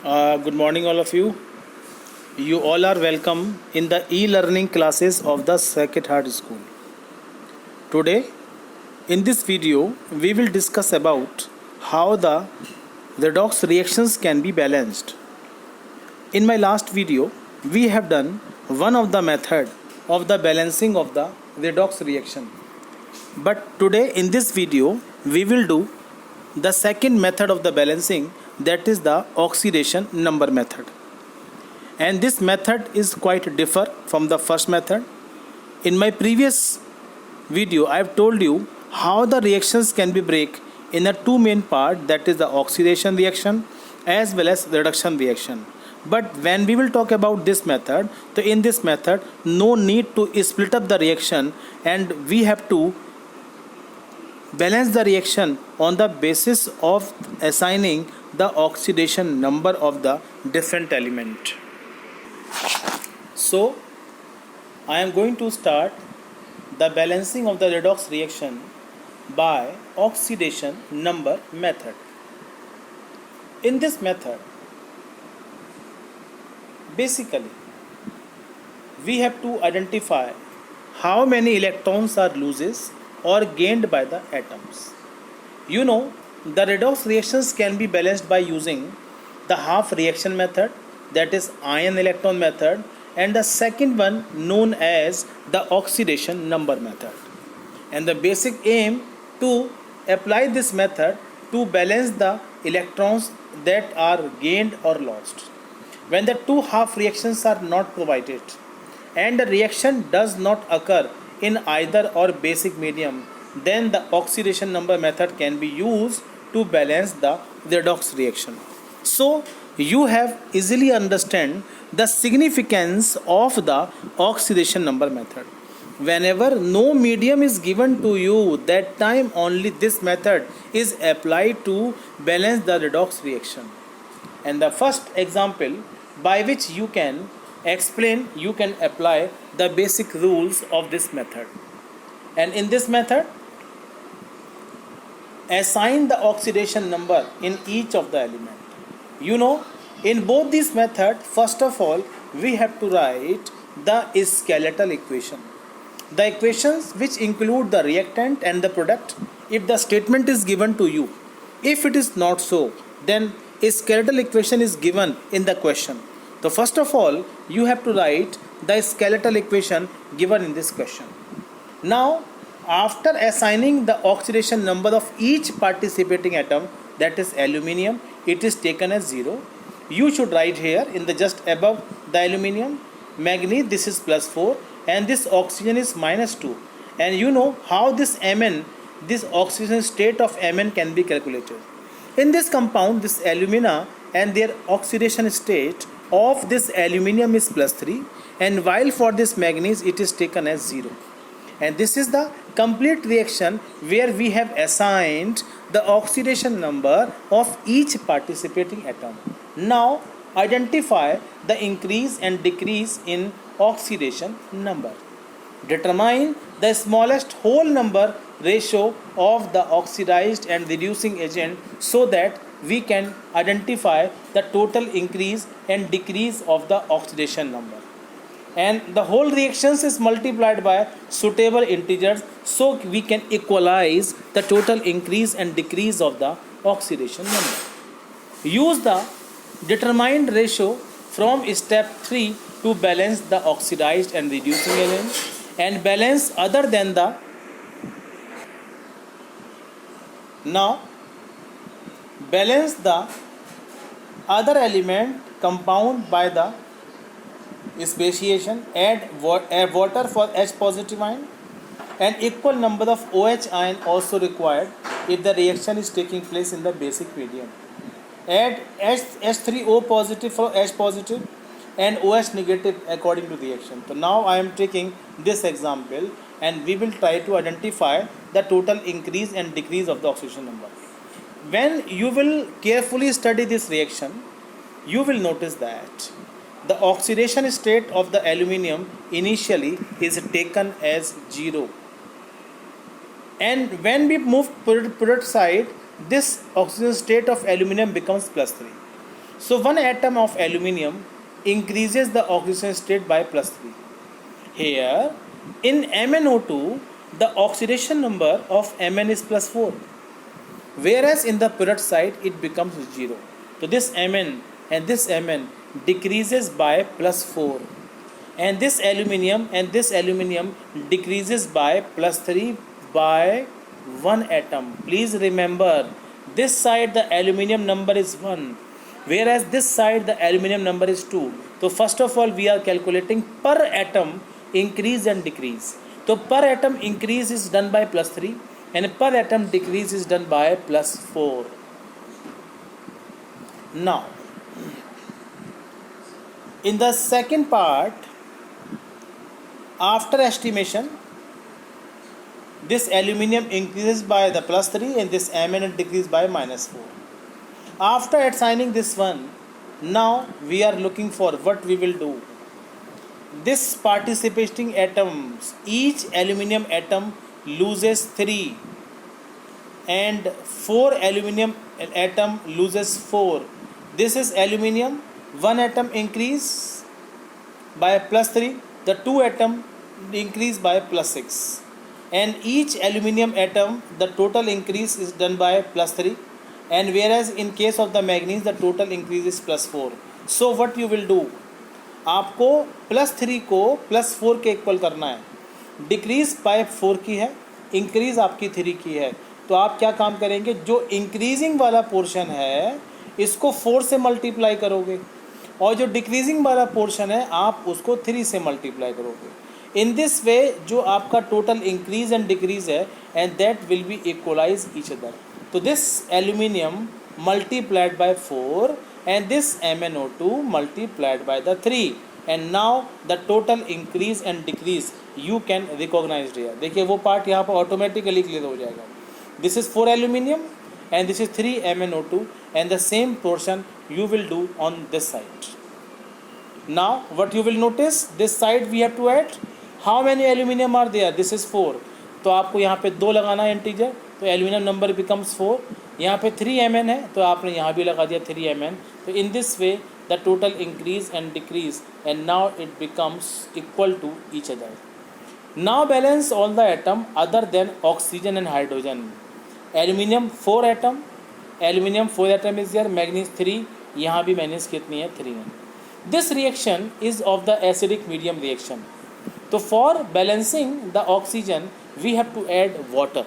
Good morning, all of you. You all are welcome in the e-learning classes of the Sacred Heart School. Today, in this video, we will discuss about how the redox reactions can be balanced. In my last video, we have done one of the method of the balancing of the redox reaction. But today, in this video, we will do the second method of the balancing, that is the oxidation number method. And this method is quite differ from the first method. In my previous video, I have told you how the reactions can be break in a two main part, that is the oxidation reaction as well as reduction reaction. But when we will talk about this method, so in this method no need to split up the reaction, and we have to balance the reaction on the basis of assigning the oxidation number of the different element. So I am going to start the balancing of the redox reaction by oxidation number method. In this method, basically we have to identify how many electrons are loses or gained by the atoms. You know, the redox reactions can be balanced by using the half reaction method, that is ion electron method, and the second one known as the oxidation number method. And the basic aim to apply this method to balance the electrons that are gained or lost. When the two half reactions are not provided and the reaction does not occur in either or basic medium, then the oxidation number method can be used to balance the redox reaction. So you have easily understand the significance of the oxidation number method. Whenever no medium is given to you, that time only this method is applied to balance the redox reaction. And the first example by which you can apply the basic rules of this method. And in this method, assign the oxidation number in each of the element. You know, in both these methods, first of all, we have to write the skeletal equation. The equations which include the reactant and the product, if the statement is given to you. If it is not so, then a skeletal equation is given in the question. So first of all, you have to write the skeletal equation given in this question. Now, after assigning the oxidation number of each participating atom, that is aluminium, it is taken as 0. You should write here in the just above the aluminium, manganese, this is +4, and this oxygen is -2. And you know how this Mn, this oxygen state of Mn can be calculated. In this compound, this alumina and their oxidation state of this aluminium is +3, and while for this manganese it is taken as 0. And this is the complete reaction where we have assigned the oxidation number of each participating atom. Now identify the increase and decrease in oxidation number. Determine the smallest whole number ratio of the oxidized and reducing agent so that we can identify the total increase and decrease of the oxidation number. And the whole reactions is multiplied by suitable integers so we can equalize the total increase and decrease of the oxidation number. Use the determined ratio from step 3 to balance the oxidized and reducing agent, and balance other than the balance the other element compound by the speciation. Add water for H positive ion, and equal number of OH ion also required if the reaction is taking place in the basic medium. Add H3O positive for H positive and OH negative according to reaction. So now I am taking this example and we will try to identify the total increase and decrease of the oxidation number. When you will carefully study this reaction, you will notice that the oxidation state of the aluminium initially is taken as 0, and when we move product side, this oxidation state of aluminium becomes +3. So one atom of aluminium increases the oxidation state by +3. Here in MnO2 the oxidation number of Mn is +4, whereas in the product side it becomes 0. So this Mn and this Mn decreases by +4, and this aluminium decreases by +3 by one atom. Please remember, this side the aluminium number is 1, whereas this side the aluminium number is 2. So first of all we are calculating per atom increase and decrease. So per atom increase is done by +3 and per atom decrease is done by +4. Now in the second part, after estimation, this aluminium increases by the +3 and this Mn decreases by -4. After assigning this one, now we are looking for what we will do. This participating atoms, each aluminium atom loses 3 and 4 aluminium atom loses 4. This is aluminium, one atom increase by +3, the 2 atom increase by +6, and each aluminium atom the total increase is done by +3, and whereas in case of the manganese the total increase is +4. So what you will do, आपको +3 को +4 के equal करना है. Decrease by 4 की है, increase आपकी 3 की है. तो आप क्या काम करेंगे, जो इंक्रीजिंग वाला पोर्शन है इसको 4 से मल्टीप्लाई करोगे और जो डिक्रीजिंग वाला पोर्शन है आप उसको 3 से मल्टीप्लाई करोगे. इन दिस वे जो आपका टोटल इंक्रीज एंड डिक्रीज है and that will be equalize each other. तो this aluminium multiplied by 4 and this MnO2 multiplied by the 3, and now the total increase and decrease you can recognize here. देखिए वो part यहाँ पर automatically clear हो जाएगा. This is 4 aluminium and this is 3 MnO2 and the same portion you will do on this side. Now what you will notice, this side we have to add how many aluminium are there. This is 4, तो आपको यहाँ पे 2 लगाना है integer, तो aluminium number becomes 4. यहाँ पे 3 Mn है तो आपने यहाँ भी लगा दिया 3 Mn. तो in this way the total increase and decrease and now it becomes equal to each other. Now balance all the atom other than oxygen and hydrogen. Aluminium 4 atom, aluminium 4 atom is there, manganese 3, यहाँ भी manganese कितनी है 3 है. This reaction is of the acidic medium reaction. तो for balancing the oxygen we have to add water.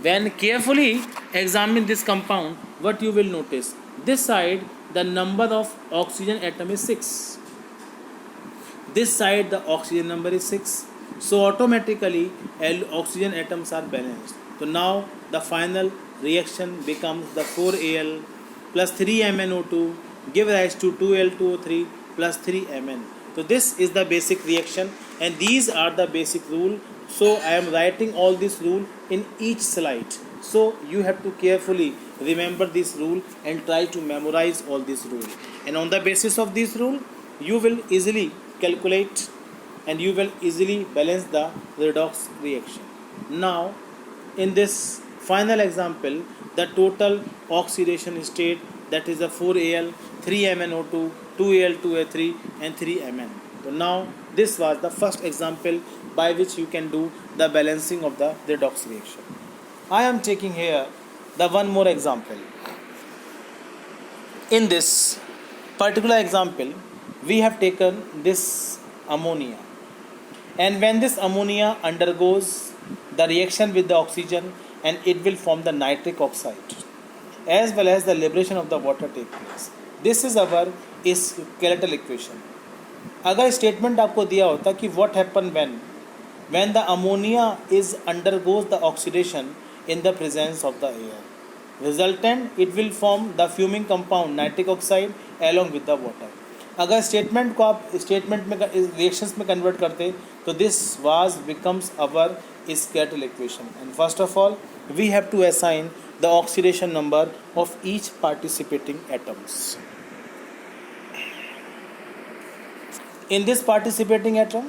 When carefully examine this compound, what you will notice, this side the number of oxygen atom is 6, this side the oxygen number is 6, so automatically oxygen atoms are balanced. So now the final reaction becomes the 4Al plus 3 MnO2 give rise to 2Al2O3 plus 3 Mn. So this is the basic reaction and these are the basic rule. So I am writing all this rule in each slide. So you have to carefully remember this rule and try to memorize all this rule. And on the basis of this rule, you will easily calculate and you will easily balance the redox reaction. Now, in this final example, the total oxidation state, that is the 4Al, 3 MnO2, 2Al2A3 and 3 Mn. So now this was the first example by which you can do the balancing of the redox reaction. I am taking here the one more example. In this particular example, we have taken this ammonia, and when this ammonia undergoes the reaction with the oxygen and it will form the nitric oxide as well as the liberation of the water take place. This is our skeletal equation. अगर statement आपको दिया होता कि what happen when the ammonia is undergoes the oxidation in the presence of the air, resultant it will form the fuming compound nitric oxide along with the water. अगर statement को आप statement में reactions में convert करते तो this was becomes our skeletal equation. And first of all we have to assign the oxidation number of each participating atoms. In this participating atom,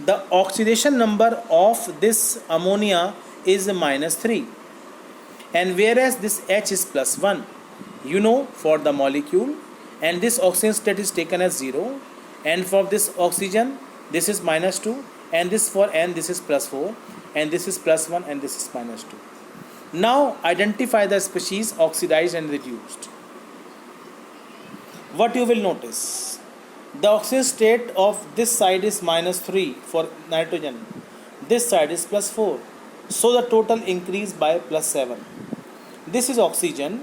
the oxidation number of this ammonia is -3, and whereas this H is +1, you know, for the molecule, and this oxygen state is taken as 0, and for this oxygen this is -2, and this for N this is +4, and this is +1, and this is -2. Now identify the species oxidized and reduced. What you will notice, the oxygen state of this side is -3 for nitrogen, this side is +4, so the total increase by +7. This is oxygen,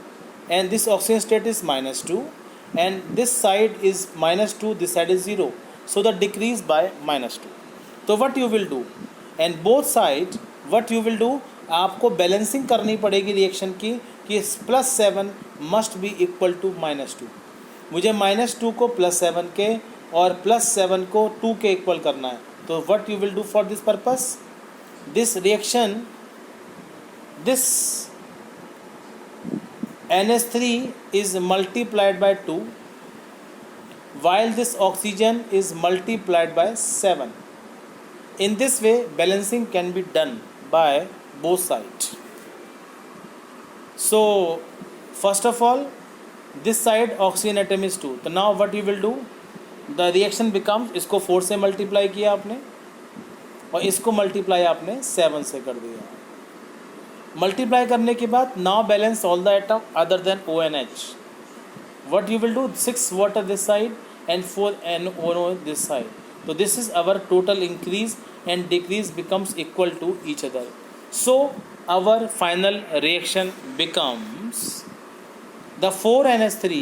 and this oxygen state is -2, and this side is -2, this side is 0, so the decrease by -2. तो what you will do, and both side what you will do, आपको balancing करनी पड़ेगी reaction की कि +7 must be equal to -2. मुझे -2 को +7 के और +7 को 2 के इक्वल करना है. तो what you will do for this purpose, this reaction, this NH3 is multiplied by 2, while this oxygen is multiplied by 7. In this way balancing can be done by both sides. So first of all, this side oxygen atom is 2, तो now what you will do, the reaction becomes, इसको 4 से multiply किया आपने और इसको multiply आपने 7 से कर दिया. मल्टीप्लाई करने के बाद now balance all the atom other then ONH. What you will do, 6 water this side and 4 NO this side. So this is our total increase and decrease becomes equal to each other. So our final reaction becomes the 4NH3,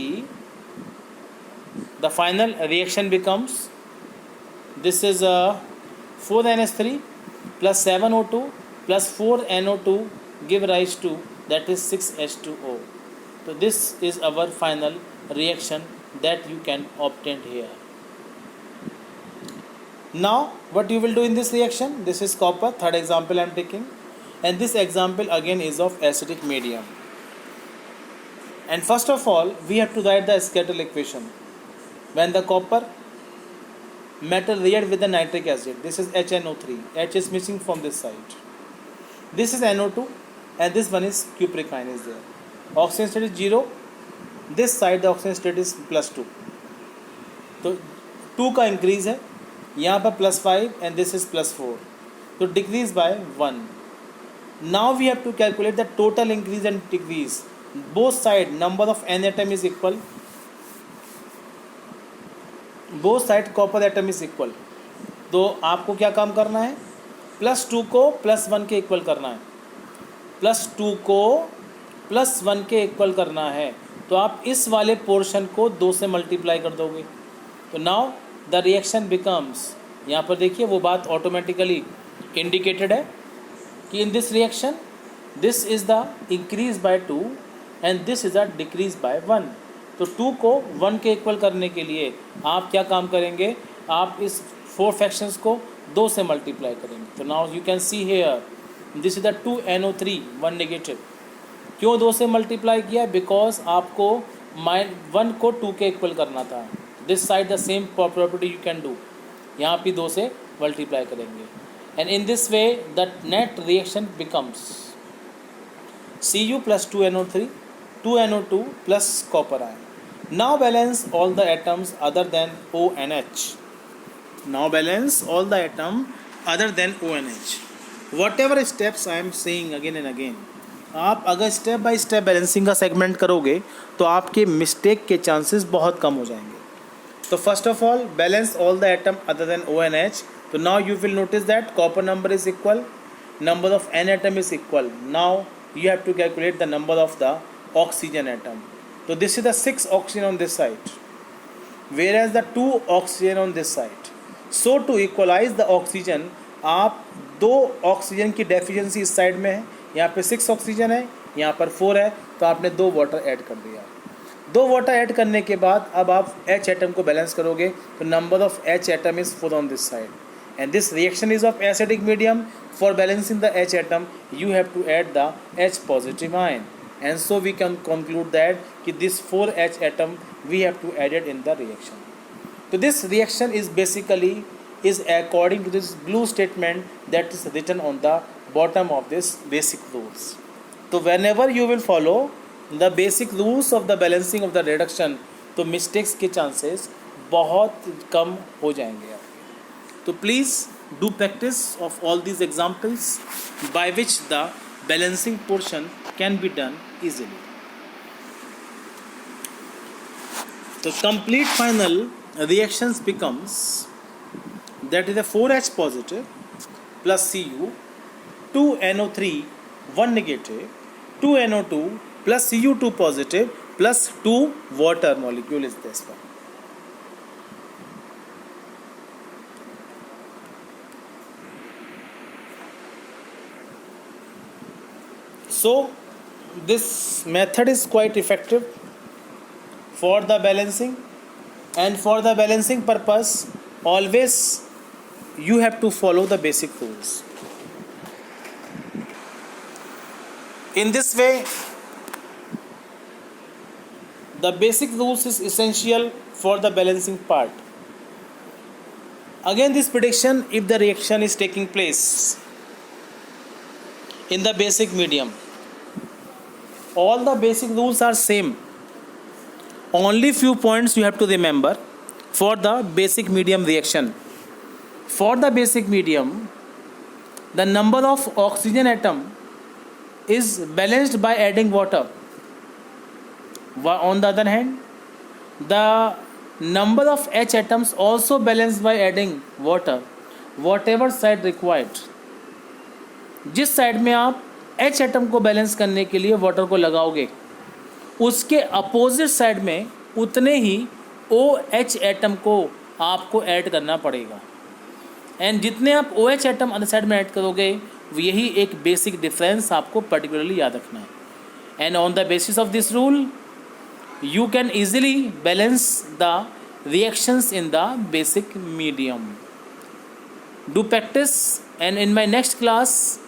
the final reaction becomes, this is 4NH3 plus 7O2 plus 4NO2 give rise to, that is 6H2O. So this is our final reaction that you can obtain here. Now what you will do in this reaction, this is copper, third example I am taking, and this example again is of acidic medium. And first of all we have to write the Scatterall equation. When the copper metal react with the nitric acid, this is HNO3, H is missing from this side, this is NO2, and this one is cupricine is there. Oxygen state is 0, this side the oxygen state is +2, तो 2 का increase है, यहाँ पर +5 and this is +4, तो decrease by 1. Now we have to calculate the total increase and decrease. Both side number of N atom is equal, both side copper atom is equal. तो आपको क्या काम करना है, +2 को +1 के इक्वल करना है, +2 को +1 के इक्वल करना है. तो आप इस वाले पोर्शन को 2 से मल्टीप्लाई कर दोगे. तो नाउ द रिएक्शन बिकम्स, यहाँ पर देखिए वो बात ऑटोमेटिकली इंडिकेटेड है कि in this reaction this is the increase by 2 and this is the decrease by 1. तो 2 को 1 के इक्वल करने के लिए आप क्या काम करेंगे, आप इस 4 फ्रैक्शंस को 2 से मल्टीप्लाई करेंगे. तो now you can see here this is the 2NO3 1 negative. क्यों 2 से मल्टीप्लाई किया, बिकॉज आपको -1 को 2 के इक्वल करना था. This side the same property you can do, यहाँ भी 2 से मल्टीप्लाई करेंगे. And in this way the net reaction becomes Cu plus 2NO3, 2NO2 plus copper ion. Now balance all the atoms other than ONH. Now balance all the atom other than ONH. Whatever steps I am saying again and again, आप अगर step by step balancing का segment करोगे तो आपके mistake के chances बहुत कम हो जाएंगे. तो first of all balance all the atom other then ONH. तो now you will notice that copper number is equal, number of N atom is equal. Now you have to calculate the number of the oxygen atom. So this is the 6 oxygen on this side, whereas the 2 oxygen on this side. So to equalize the oxygen, आप 2 oxygen की deficiency इस side में है, यहाँ पे 6 oxygen है, यहाँ पर 4 है, तो आपने 2 वाटर ऐड कर दिया. 2 वाटर ऐड करने के बाद अब आप H एटम को बैलेंस करोगे तो number of H atom is 4 on this side. And this reaction is of acidic medium. For balancing the H atom, you have to add the H positive ion, and so we can conclude that this 4 H atom we have to add it in the reaction. So this reaction is basically is according to this blue statement that is written on the bottom of this basic rules. So whenever you will follow the basic rules of the balancing of the reduction, तो mistakes के chances बहुत कम हो जाएंगे आपके। तो please do practice of all these examples by which the balancing portion can be done easily. The complete final reactions becomes that is a 4H positive plus Cu, 2NO3 1 negative, 2NO2 plus Cu2 positive plus 2 water molecule is this one. So this method is quite effective for the balancing, and for the balancing purpose always you have to follow the basic rules. In this way the basic rules is essential for the balancing part. Again this prediction, if the reaction is taking place in the basic medium, all the basic rules are same. Only few points you have to remember for the basic medium reaction. For the basic medium, the number of oxygen atom is balanced by adding water. On the other hand, the number of H atoms also balanced by adding water, whatever side required. जिस side में आप H atom को balance करने के लिए water को लगाओगे, उसके अपोजिट साइड में उतने ही OH एटम को आपको ऐड करना पड़ेगा। एंड जितने आप OH एटम अदर साइड में ऐड करोगे, यही एक बेसिक डिफरेंस आपको पर्टिकुलरली याद रखना है। And on the basis of this rule you can easily balance the reactions in the basic medium. Do practice, and in my next class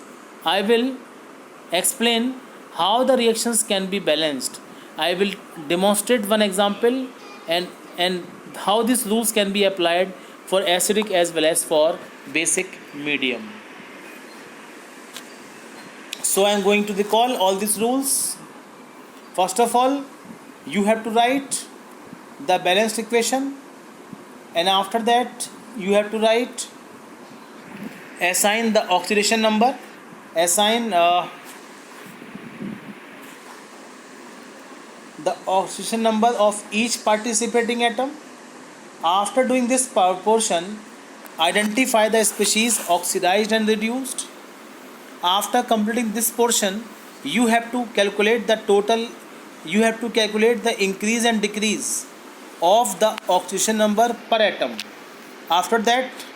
I will explain how the reactions can be balanced. I will demonstrate one example and how these rules can be applied for acidic as well as for basic medium. So I am going to recall all these rules. First of all, you have to write the balanced equation, and after that you have to write, assign the oxidation number, assign the oxidation number of each participating atom. After doing this portion, identify the species oxidized and reduced. After completing this portion, you have to calculate the total, you have to calculate the increase and decrease of the oxidation number per atom. After that,